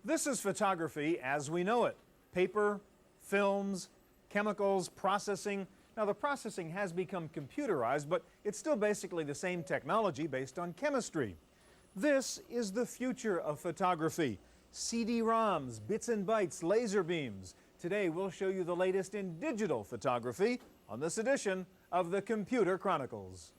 This is photography as we know it. Paper, films, chemicals, processing. Now the processing has become computerized, but it's still basically the same technology based on chemistry. This is the future of photography. CD-ROMs, bits and bytes, laser beams. Today we'll show you the latest in digital photography on this edition of the Computer Chronicles.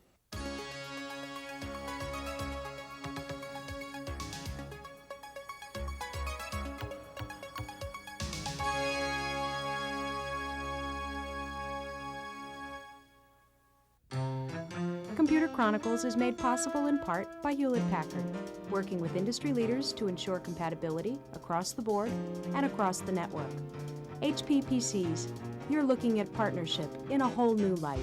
Computer Chronicles is made possible in part by Hewlett-Packard, working with industry leaders to ensure compatibility across the board and across the network. HP PCs, you're looking at partnership in a whole new light.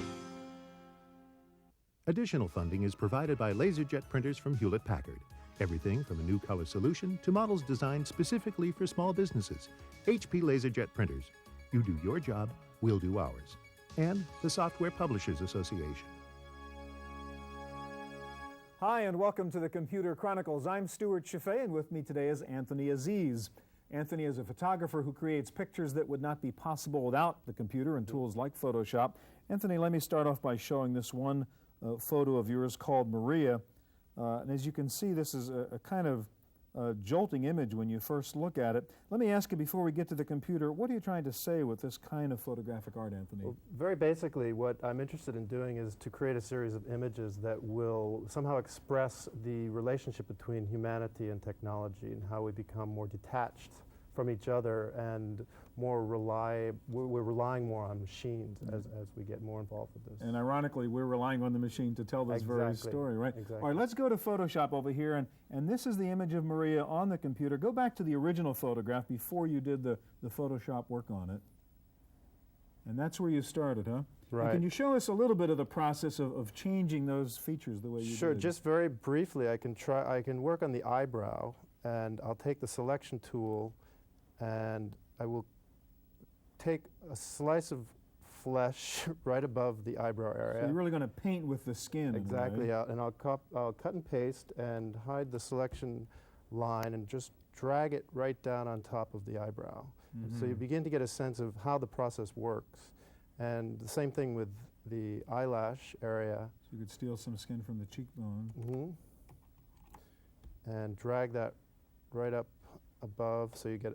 Additional funding is provided by LaserJet printers from Hewlett-Packard. Everything from a new color solution to models designed specifically for small businesses. HP LaserJet printers. You do your job, we'll do ours. And the Software Publishers Association. Hi and welcome to the Computer Chronicles. I'm Stuart Chaffee and with me today is Anthony Aziz. Anthony is a photographer who creates pictures that would not be possible without the computer and tools like Photoshop. Anthony, let me start off by showing this one photo of yours called Maria. And as you can see, this is a kind of jolting image when you first look at it. Let me ask you before we get to the computer, what are you trying to say with this kind of photographic art, Anthony? Well, very basically, what I'm interested in doing is to create a series of images that will somehow express the relationship between humanity and technology and how we become more detached from each other and we're relying more on machines as we get more involved with this. And ironically, we're relying on the machine to tell this very story, right? Exactly. All right, let's go to Photoshop over here, and this is the image of Maria on the computer. Go back to the original photograph before you did the Photoshop work on it. And that's where you started, huh? Right. And can you show us a little bit of the process of changing those features the way you did? Sure, just very briefly, I can work on the eyebrow, and I'll take the selection tool and I will take a slice of flesh right above the eyebrow area. So you're really going to paint with the skin. Exactly, and I'll cut and paste and hide the selection line and just drag it right down on top of the eyebrow. Mm-hmm. So you begin to get a sense of how the process works. And the same thing with the eyelash area. So you could steal some skin from the cheekbone. Mm-hmm. And drag that right up above so you get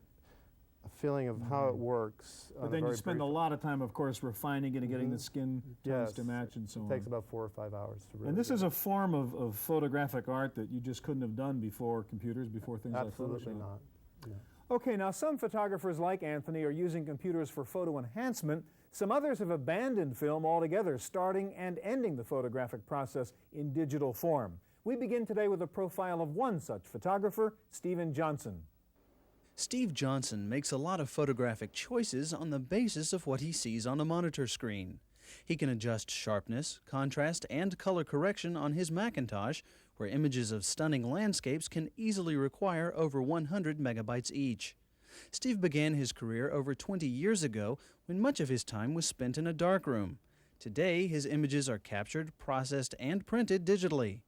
a feeling of how it works. But then you spend a lot of time, of course, refining it and getting the skin tones to match and so on. It takes about 4 or 5 hours to really. And this is a form of photographic art that you just couldn't have done before computers, before things like Photoshop. Absolutely not. No. Okay, now some photographers like Anthony are using computers for photo enhancement. Some others have abandoned film altogether, starting and ending the photographic process in digital form. We begin today with a profile of one such photographer, Stephen Johnson. Steve Johnson makes a lot of photographic choices on the basis of what he sees on a monitor screen. He can adjust sharpness, contrast, and color correction on his Macintosh, where images of stunning landscapes can easily require over 100 megabytes each. Steve began his career over 20 years ago when much of his time was spent in a darkroom. Today, his images are captured, processed, and printed digitally.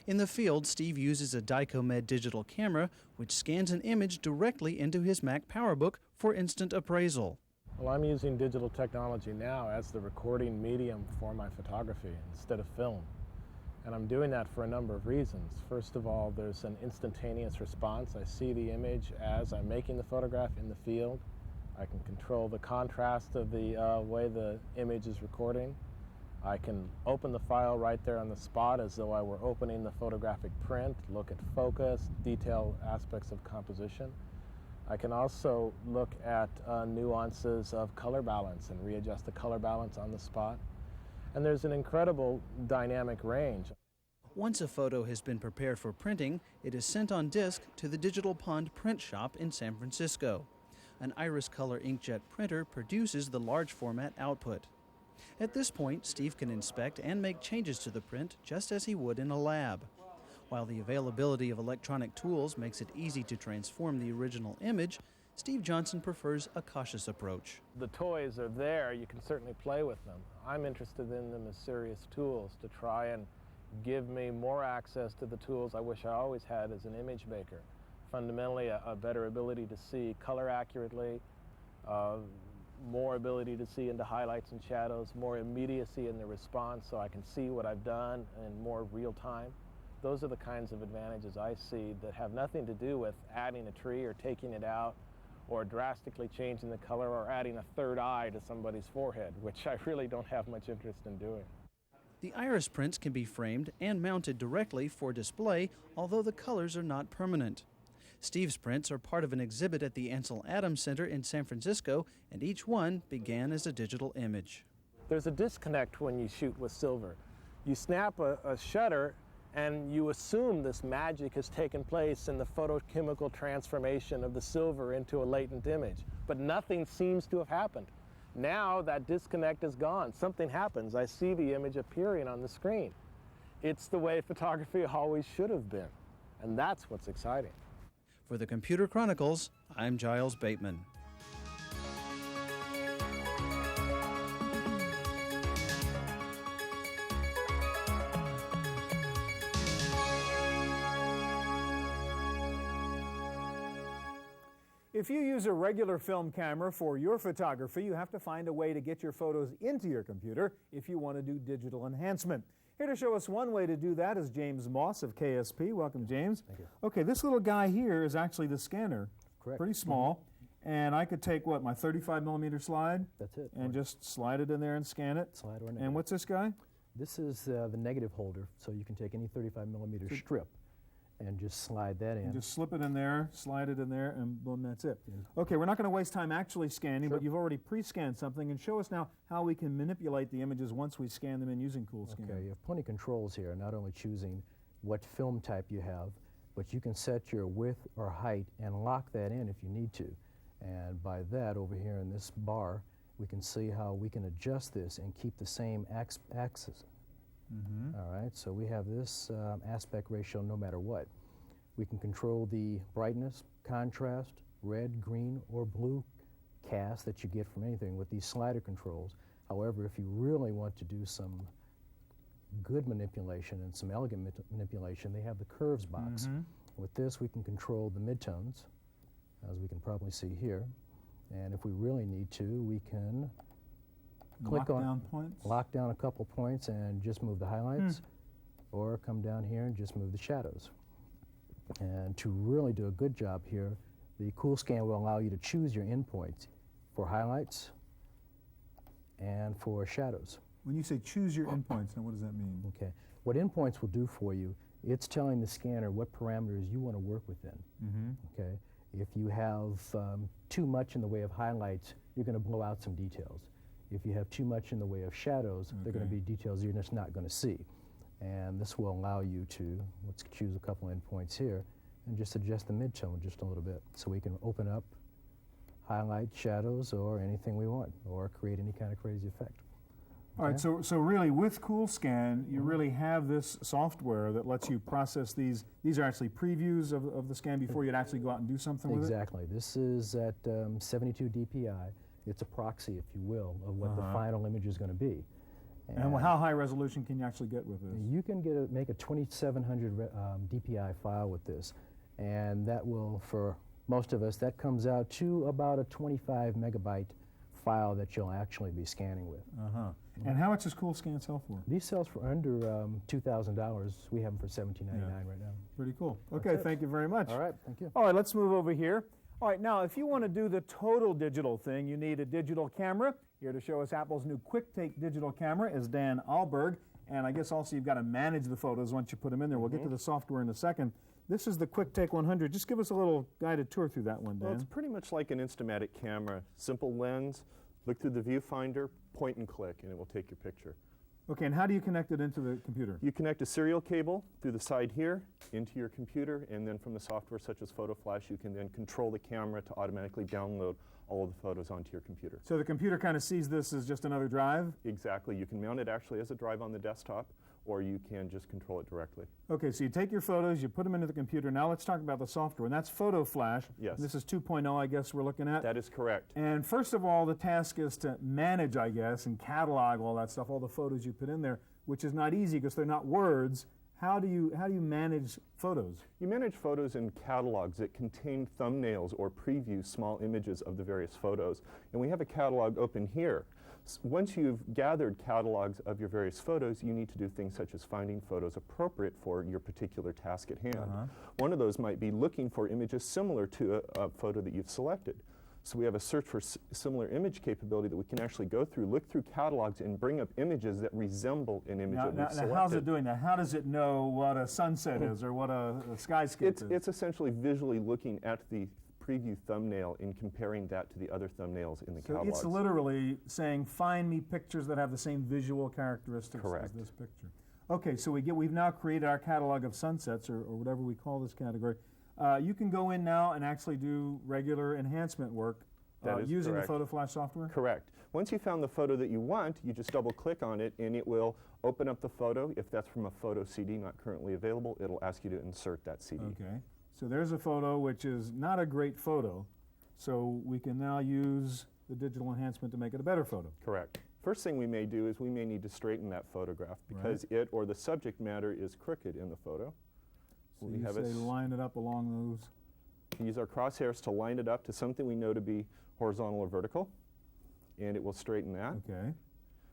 In the field, Steve uses a Dicomed digital camera, which scans an image directly into his Mac PowerBook for instant appraisal. Well, I'm using digital technology now as the recording medium for my photography instead of film. And I'm doing that for a number of reasons. First of all, there's an instantaneous response. I see the image as I'm making the photograph in the field. I can control the contrast of the way the image is recording. I can open the file right there on the spot as though I were opening the photographic print, look at focus, detail aspects of composition. I can also look at nuances of color balance and readjust the color balance on the spot. And there's an incredible dynamic range. Once a photo has been prepared for printing, it is sent on disk to the Digital Pond print shop in San Francisco. An Iris Color inkjet printer produces the large format output. At this point, Steve can inspect and make changes to the print just as he would in a lab. While the availability of electronic tools makes it easy to transform the original image, Steve Johnson prefers a cautious approach. The toys are there, you can certainly play with them. I'm interested in them as serious tools to try and give me more access to the tools I wish I always had as an image maker. Fundamentally, a better ability to see color accurately, more ability to see into highlights and shadows, more immediacy in the response so I can see what I've done in more real time. Those are the kinds of advantages I see that have nothing to do with adding a tree or taking it out or drastically changing the color or adding a third eye to somebody's forehead, which I really don't have much interest in doing. The iris prints can be framed and mounted directly for display, although the colors are not permanent. Steve's prints are part of an exhibit at the Ansel Adams Center in San Francisco, and each one began as a digital image. There's a disconnect when you shoot with silver. You snap a shutter and you assume this magic has taken place in the photochemical transformation of the silver into a latent image, but nothing seems to have happened. Now that disconnect is gone. Something happens. I see the image appearing on the screen. It's the way photography always should have been, and that's what's exciting. For the Computer Chronicles, I'm Giles Bateman. If you use a regular film camera for your photography, you have to find a way to get your photos into your computer if you want to do digital enhancement. Here to show us one way to do that is James Moss of KSP. Welcome, James. Thank you. Okay, this little guy here is actually the scanner. Correct. Pretty small. And I could take, what, my 35mm slide? That's it. And just slide it in there and scan it? Slide or negative. And what's this guy? This is the negative holder, so you can take any 35mm strip and just slide that in. And just slip it in there, slide it in there, and boom, that's it. Okay, we're not going to waste time actually scanning, but you've already pre-scanned something, and show us now how we can manipulate the images once we scan them in using CoolScan. Okay, you have plenty of controls here, not only choosing what film type you have, but you can set your width or height and lock that in if you need to. And by that, over here in this bar, we can see how we can adjust this and keep the same axis. All right, so we have this aspect ratio no matter what. We can control the brightness, contrast, red, green, or blue cast that you get from anything with these slider controls. However, if you really want to do some good manipulation and some elegant manipulation, they have the curves box. With this, we can control the midtones, as we can probably see here. And if we really need to, we can lock down a couple points and just move the highlights, or come down here and just move the shadows. And to really do a good job here, the CoolScan will allow you to choose your endpoints for highlights and for shadows. When you say choose your endpoints, now what does that mean? Okay, what endpoints will do for you, it's telling the scanner what parameters you want to work within. Okay, if you have too much in the way of highlights, you're going to blow out some details. If you have too much in the way of shadows, they're going to be details you're just not going to see. And this will allow you to, let's choose a couple endpoints here, and just adjust the midtone just a little bit. So we can open up highlights, shadows, or anything we want, or create any kind of crazy effect. All right, so really with CoolScan, you really have this software that lets you process these. These are actually previews of the scan before you'd actually go out and do something with it? Exactly. This is at 72 DPI. It's a proxy, if you will, of what the final image is going to be. And how high resolution can you actually get with this? You can make a 2700 DPI file with this, and that will, for most of us, that comes out to about a 25 megabyte file that you'll actually be scanning with. And how much does CoolScan sell for? These sells for under $2,000. We have them for $17.99 right now. Pretty cool. Okay, thank you very much. All right, thank you. All right, let's move over here. All right, now if you want to do the total digital thing, you need a digital camera. Here to show us Apple's new QuickTake digital camera is Dan Alberg. And I guess also you've got to manage the photos once you put them in there. We'll get to the software in a second. This is the QuickTake 100. Just give us a little guided tour through that one, Dan. Well, it's pretty much like an Instamatic camera. Simple lens, look through the viewfinder, point and click, and it will take your picture. Okay, and how do you connect it into the computer? You connect a serial cable through the side here into your computer, and then from the software such as PhotoFlash, you can then control the camera to automatically download all of the photos onto your computer. So the computer kind of sees this as just another drive? Exactly. You can mount it actually as a drive on the desktop, or you can just control it directly. Okay, so you take your photos, you put them into the computer. Now let's talk about the software, and that's PhotoFlash. Yes. This is 2.0, I guess we're looking at. That is correct. And first of all, the task is to manage, I guess, and catalog all that stuff, all the photos you put in there, which is not easy because they're not words. how do you manage photos? You manage photos in catalogs that contain thumbnails or preview small images of the various photos. And we have a catalog open here. Once you've gathered catalogs of your various photos, you need to do things such as finding photos appropriate for your particular task at hand. One of those might be looking for images similar to a photo that you've selected. So we have a search for similar image capability that we can actually go through, look through catalogs, and bring up images that resemble an image that we've selected. Now how's it doing that? How does it know what a sunset is or what a skyscape is? It's essentially visually looking at the preview thumbnail and comparing that to the other thumbnails in the catalogs. It's literally saying, find me pictures that have the same visual characteristics as this picture. Okay, so we've now created our catalog of sunsets, or whatever we call this category. You can go in now and actually do regular enhancement work using the PhotoFlash software? Correct. Once you found the photo that you want, you just double-click on it, and it will open up the photo. If that's from a photo CD not currently available, it'll ask you to insert that CD. Okay. So there's a photo which is not a great photo, so we can now use the digital enhancement to make it a better photo. Correct. First thing we may do is we may need to straighten that photograph because it or the subject matter is crooked in the photo. So we have line it up along those. We use our crosshairs to line it up to something we know to be horizontal or vertical, and it will straighten that. Okay.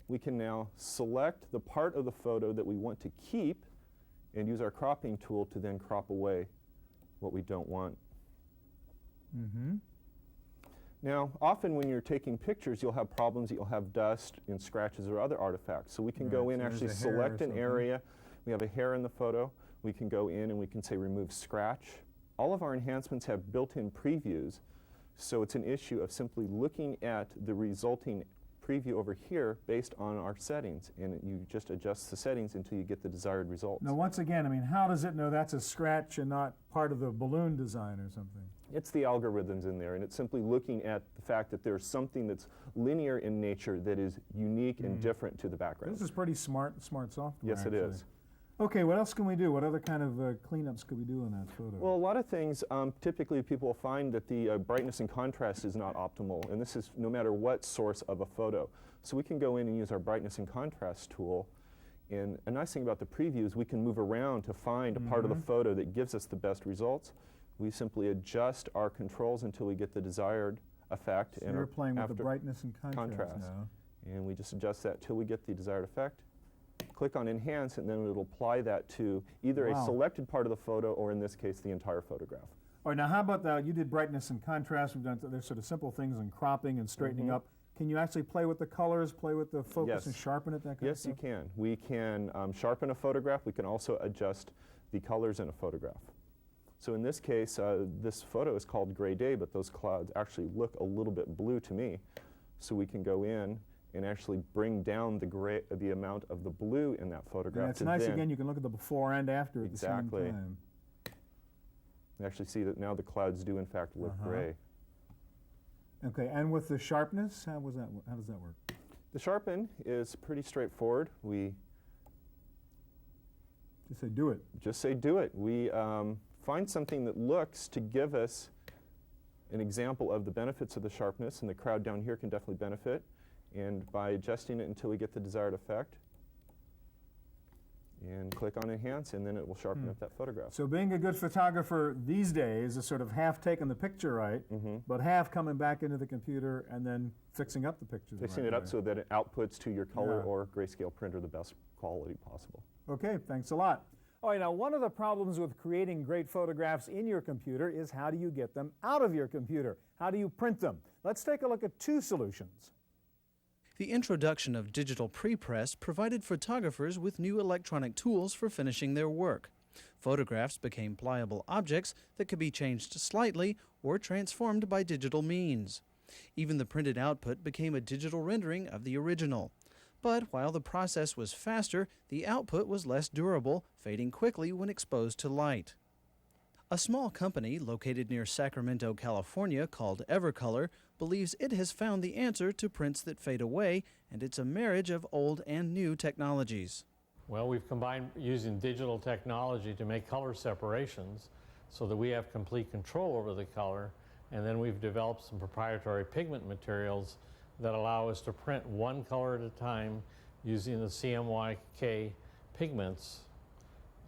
We can now select the part of the photo that we want to keep and use our cropping tool to then crop away what we don't want. Now, often when you're taking pictures, you'll have problems. You'll have dust and scratches or other artifacts. So we can go in, actually select an area. We have a hair in the photo. We can go in and we can say remove scratch. All of our enhancements have built-in previews, so it's an issue of simply looking at the resulting preview over here based on our settings, and you just adjust the settings until you get the desired results. Now once again, I mean, how does it know that's a scratch and not part of the balloon design or something? It's the algorithms in there, and it's simply looking at the fact that there's something that's linear in nature that is unique and different to the background. This is pretty smart software. Yes, actually. it is. Okay, what else can we do? What other kind of cleanups could we do in that photo? Well, a lot of things. Typically, people will find that the brightness and contrast is not optimal, and this is no matter what source of a photo. So we can go in and use our brightness and contrast tool. And a nice thing about the preview is we can move around to find a part of the photo that gives us the best results. We simply adjust our controls until we get the desired effect. So you're playing with the brightness and contrast now. And we just adjust that till we get the desired effect. Click on Enhance, and then it'll apply that to either a selected part of the photo or, in this case, the entire photograph. All right, now how about that? You did brightness and contrast. We've done there's sort of simple things in cropping and straightening up. Can you actually play with the colors, play with the focus and sharpen it, that kind of stuff? Yes, you can. We can sharpen a photograph. We can also adjust the colors in a photograph. So in this case, this photo is called Gray Day, but those clouds actually look a little bit blue to me. So we can go in and actually bring down the amount of the blue in that photograph. And it's nice, again, you can look at the before and after at the same time. You actually see that now the clouds do, in fact, look gray. Okay, and with the sharpness, how does that work? The sharpen is pretty straightforward. We just say do it. Just say do it. We find something that looks to give us an example of the benefits of the sharpness, and the crowd down here can definitely benefit. And by adjusting it until we get the desired effect, and click on Enhance, and then it will sharpen up that photograph. So being a good photographer these days is sort of half taking the picture right, but half coming back into the computer and then fixing up the picture. Fixing it up so that it outputs to your color or grayscale printer the best quality possible. Okay, thanks a lot. All right, now one of the problems with creating great photographs in your computer is how do you get them out of your computer? How do you print them? Let's take a look at two solutions. The introduction of digital prepress provided photographers with new electronic tools for finishing their work. Photographs became pliable objects that could be changed slightly or transformed by digital means. Even the printed output became a digital rendering of the original. But while the process was faster, the output was less durable, fading quickly when exposed to light. A small company located near Sacramento, California, called Evercolor, believes it has found the answer to prints that fade away, and it's a marriage of old and new technologies. Well, we've combined using digital technology to make color separations so that we have complete control over the color, and then we've developed some proprietary pigment materials that allow us to print one color at a time using the CMYK pigments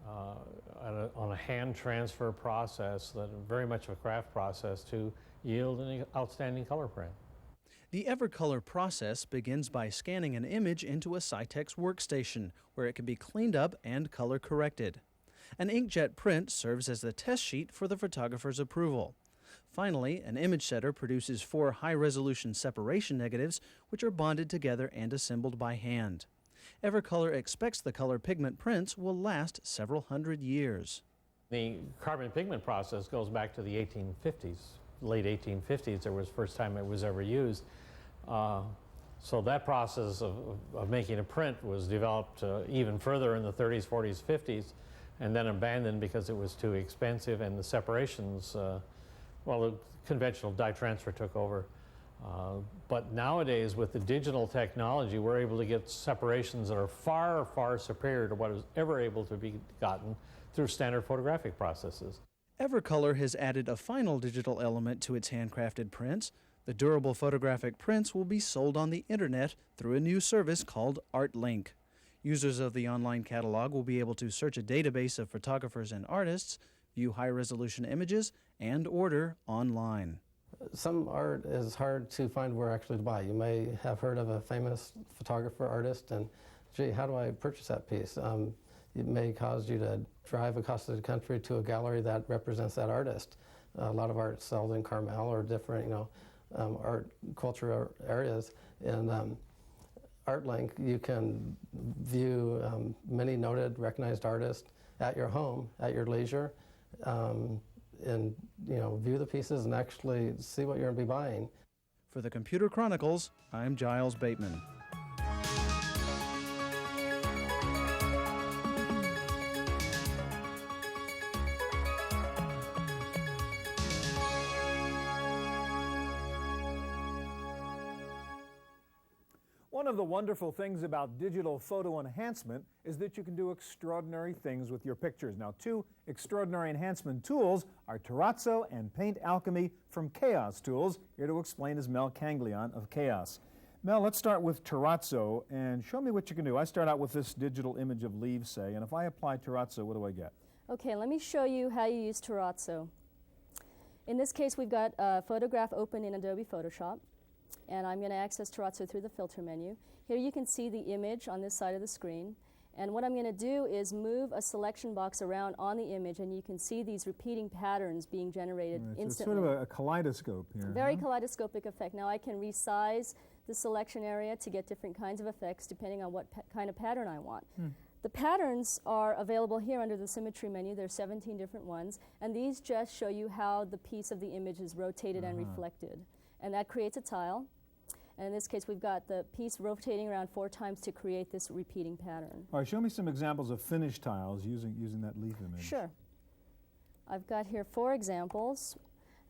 on a hand transfer process, that very much of a craft process, to yield an outstanding color print. The Evercolor process begins by scanning an image into a Cytex workstation, where it can be cleaned up and color corrected. An inkjet print serves as the test sheet for the photographer's approval. Finally, an image setter produces 4 high-resolution separation negatives, which are bonded together and assembled by hand. Evercolor expects the color pigment prints will last several hundred years. The carbon pigment process goes back to the 1850s, late 1850s. It was the first time it was ever used. So that process of making a print was developed even further in the 30s, 40s, 50s, and then abandoned because it was too expensive, and the separations, well, the conventional dye transfer took over. But nowadays, with the digital technology, we're able to get separations that are far, far superior to what is ever able to be gotten through standard photographic processes. Evercolor has added a final digital element to its handcrafted prints. The durable photographic prints will be sold on the internet through a new service called ArtLink. Users of the online catalog will be able to search a database of photographers and artists, view high-resolution images, and order online. Some art is hard to find where actually to buy. You may have heard of a famous photographer, artist, and gee, how do I purchase that piece? It may cause you to drive across the country to a gallery that represents that artist. A lot of art sold in Carmel or different, art culture areas. And ArtLink, you can view many noted, recognized artists at your home, at your leisure, and view the pieces and actually see what you're going to be buying. For the Computer Chronicles, I'm Giles Bateman. One of the wonderful things about digital photo enhancement is that you can do extraordinary things with your pictures. Now, 2 extraordinary enhancement tools are Terrazzo and Paint Alchemy from Chaos Tools. Here to explain is Mel Canglion of Chaos. Mel, let's start with Terrazzo and show me what you can do. I start out with this digital image of leaves, say, and if I apply Terrazzo, what do I get? Okay, let me show you how you use Terrazzo. In this case, we've got a photograph open in Adobe Photoshop, and I'm going to access Terrazzo through the filter menu. Here you can see the image on this side of the screen, and what I'm going to do is move a selection box around on the image, and you can see these repeating patterns being generated instantly. It's sort of a kaleidoscope here. Very kaleidoscopic effect. Now I can resize the selection area to get different kinds of effects depending on what kind of pattern I want. The patterns are available here under the symmetry menu. There's 17 different ones, and these just show you how the piece of the image is rotated and reflected. And that creates a tile. And in this case, we've got the piece rotating around 4 times to create this repeating pattern. All right, show me some examples of finished tiles using that leaf image. Sure. I've got here 4 examples.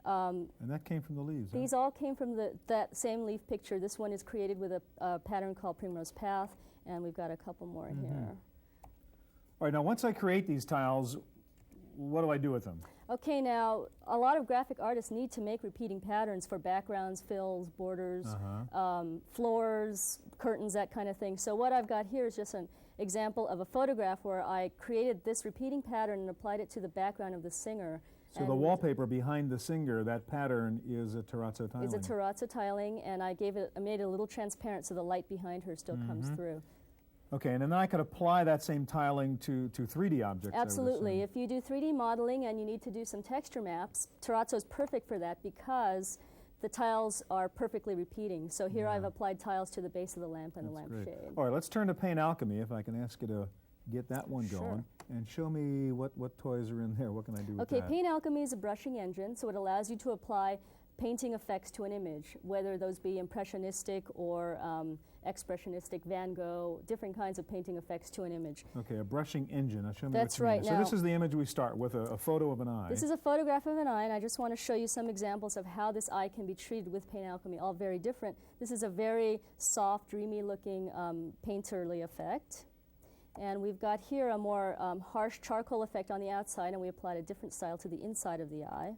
And that came from the leaves, These all came from that same leaf picture. This one is created with a pattern called Primrose Path, and we've got a couple more here. All right, now once I create these tiles, what do I do with them? Okay, now a lot of graphic artists need to make repeating patterns for backgrounds, fills, borders, floors, curtains, that kind of thing. So what I've got here is just an example of a photograph where I created this repeating pattern and applied it to the background of the singer. So the wallpaper behind the singer, that pattern is a terrazzo tiling? It's a terrazzo tiling, and I made it a little transparent so the light behind her still comes through. Okay, and then I could apply that same tiling to 3D objects. Absolutely. If you do 3D modeling and you need to do some texture maps, Terrazzo is perfect for that because the tiles are perfectly repeating. So here I've applied tiles to the base of the lamp and the lampshade. All right, let's turn to Paint Alchemy, if I can ask you to get that one going. And show me what toys are in there. What can I do with that? Okay, Paint Alchemy is a brushing engine, so it allows you to apply painting effects to an image, whether those be impressionistic or expressionistic, Van Gogh, different kinds of painting effects to an image. Okay, a brushing engine. Now show me That's what you right. mean. So this is the image we start with, a photo of an eye. This is a photograph of an eye, and I just want to show you some examples of how this eye can be treated with Paint Alchemy, all very different. This is a very soft, dreamy-looking painterly effect. And we've got here a more harsh charcoal effect on the outside, and we applied a different style to the inside of the eye.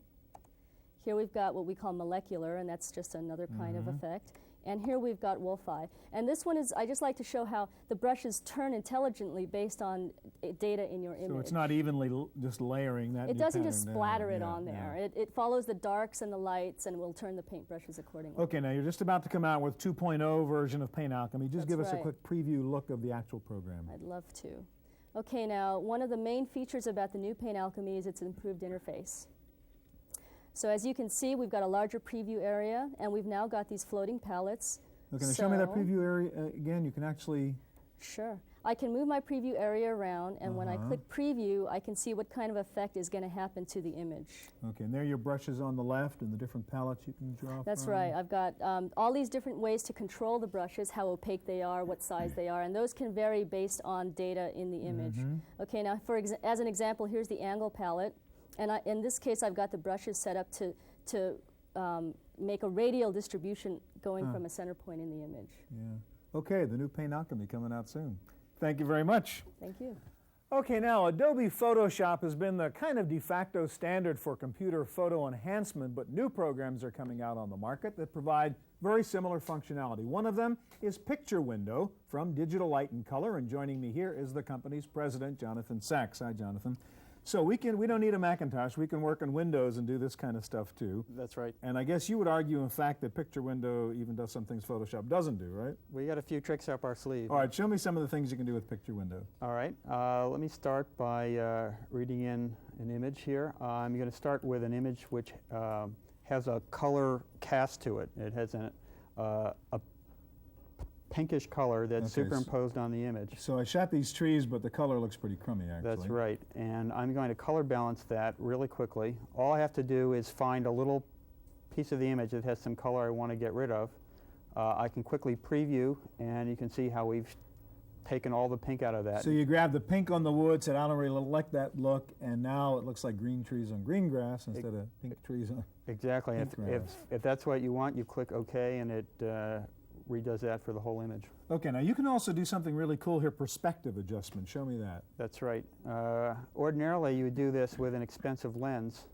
Here we've got what we call molecular, and that's just another kind of effect. And here we've got wolf eye. And this one is, I just like to show how the brushes turn intelligently based on data in your image. So it's not evenly just layering that. It new doesn't pattern just down. splatter it Yeah, on there. yeah. It follows the darks and the lights and will turn the paintbrushes accordingly. Okay, now you're just about to come out with 2.0 version of Paint Alchemy. Just That's give us a right. quick preview look of the actual program. I'd love to. Okay, now one of the main features about the new Paint Alchemy is its improved interface. So as you can see, we've got a larger preview area, and we've now got these floating palettes. Okay, now show me that preview area again. You can actually... Sure. I can move my preview area around, and when I click preview, I can see what kind of effect is going to happen to the image. Okay, and there are your brushes on the left and the different palettes you can draw That's from. right. I've got all these different ways to control the brushes, how opaque they are, what size they are, and those can vary based on data in the image. Okay, now as an example, here's the angle palette, and in this case, I've got the brushes set up to make a radial distribution going from a center point in the image. Yeah. Okay, the new Paint Alchemy coming out soon. Thank you very much. Thank you. Okay, now Adobe Photoshop has been the kind of de facto standard for computer photo enhancement, but new programs are coming out on the market that provide very similar functionality. One of them is Picture Window from Digital Light and Color, and joining me here is the company's president, Jonathan Sachs. Hi, Jonathan. So we don't need a Macintosh. We can work on Windows and do this kind of stuff too. That's right. And I guess you would argue, in fact, that Picture Window even does some things Photoshop doesn't do, right? We got a few tricks up our sleeve. All right, show me some of the things you can do with Picture Window. All right. Let me start by reading in an image here. I'm going to start with an image which has a color cast to it. It has a pinkish color that's superimposed on the image. So I shot these trees, but the color looks pretty crummy, actually. That's right. And I'm going to color balance that really quickly. All I have to do is find a little piece of the image that has some color I want to get rid of. I can quickly preview, and you can see how we've taken all the pink out of that. So you grab the pink on the wood, said, I don't really like that look, and now it looks like green trees on green grass instead of pink trees on exactly. pink grass. If that's what you want, you click OK, and it redoes that for the whole image. Okay, now you can also do something really cool here, perspective adjustment. Show me that. That's right. Ordinarily, you would do this with an expensive lens,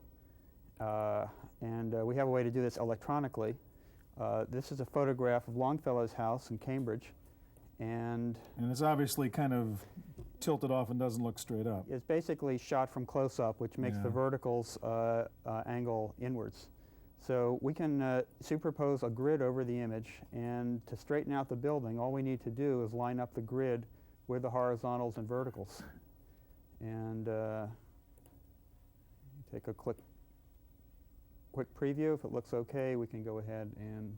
and we have a way to do this electronically. This is a photograph of Longfellow's house in Cambridge, and it's obviously kind of tilted off and doesn't look straight up. It's basically shot from close-up, which makes the verticals angle inwards. So we can superpose a grid over the image, and to straighten out the building, all we need to do is line up the grid with the horizontals and verticals. And take a quick preview. If it looks okay, we can go ahead and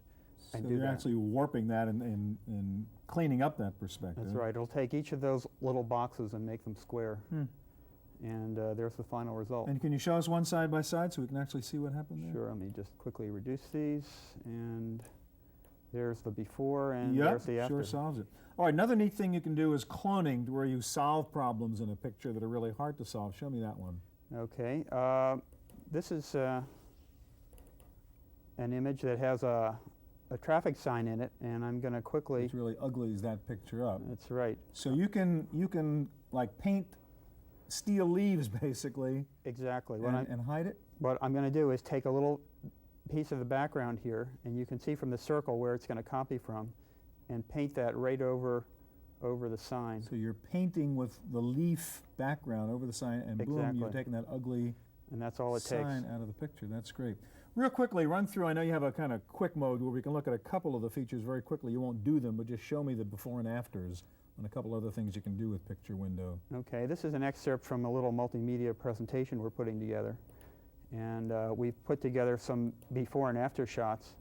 so do you're that. actually warping that and cleaning up that perspective. That's right. It'll take each of those little boxes and make them square. And there's the final result. And can you show us one side by side so we can actually see what happened there? Sure. Let me just quickly reduce these, and there's the before, and there's the after. Sure solves it. All right, another neat thing you can do is cloning, where you solve problems in a picture that are really hard to solve. Show me that one. Okay. This is an image that has a traffic sign in it, and I'm going to quickly... It's really ugly as that picture up. That's right. So you can like paint steel leaves, basically. Exactly. And hide it? What I'm going to do is take a little piece of the background here, and you can see from the circle where it's going to copy from, and paint that right over the sign. So you're painting with the leaf background over the sign, and boom, you're taking that ugly and that's all it sign takes. out of the picture. That's great. Real quickly, run through. I know you have a kind of quick mode where we can look at a couple of the features very quickly. You won't do them, but just show me the before and afters and a couple other things you can do with Picture Window. Okay, this is an excerpt from a little multimedia presentation we're putting together. And we've put together some before and after shots.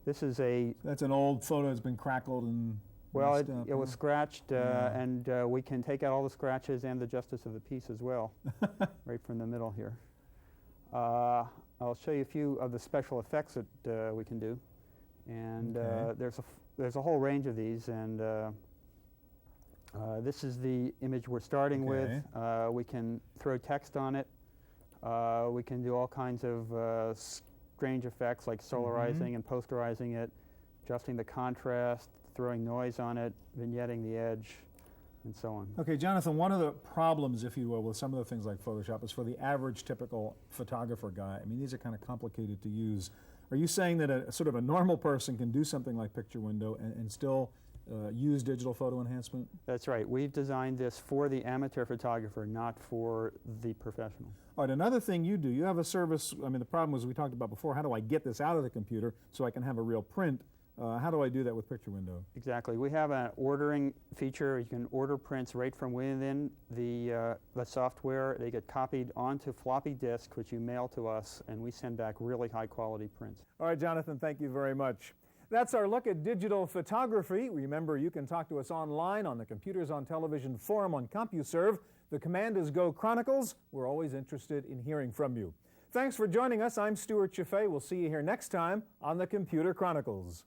This is That's an old photo that's been crackled and well, it was scratched, and we can take out all the scratches and the justice of the piece as well, right from the middle here. I'll show you a few of the special effects that we can do. And there's a whole range of these, and this is the image we're starting with. We can throw text on it. We can do all kinds of strange effects like solarizing and posterizing it, adjusting the contrast, throwing noise on it, vignetting the edge, and so on. Okay, Jonathan, one of the problems, if you will, with some of the things like Photoshop is for the average typical photographer guy. I mean, these are kind of complicated to use. Are you saying that a sort of a normal person can do something like Picture Window and still use digital photo enhancement? That's right. We've designed this for the amateur photographer, not for the professional. All right, another thing you do, you have a service. I mean, the problem was we talked about before, how do I get this out of the computer so I can have a real print? How do I do that with Picture Window? Exactly. We have an ordering feature. You can order prints right from within the software. They get copied onto floppy disk, which you mail to us, and we send back really high-quality prints. All right, Jonathan, thank you very much. That's our look at digital photography. Remember, you can talk to us online on the Computers on Television forum on CompuServe. The command is Go Chronicles. We're always interested in hearing from you. Thanks for joining us. I'm Stuart Chaffee. We'll see you here next time on the Computer Chronicles.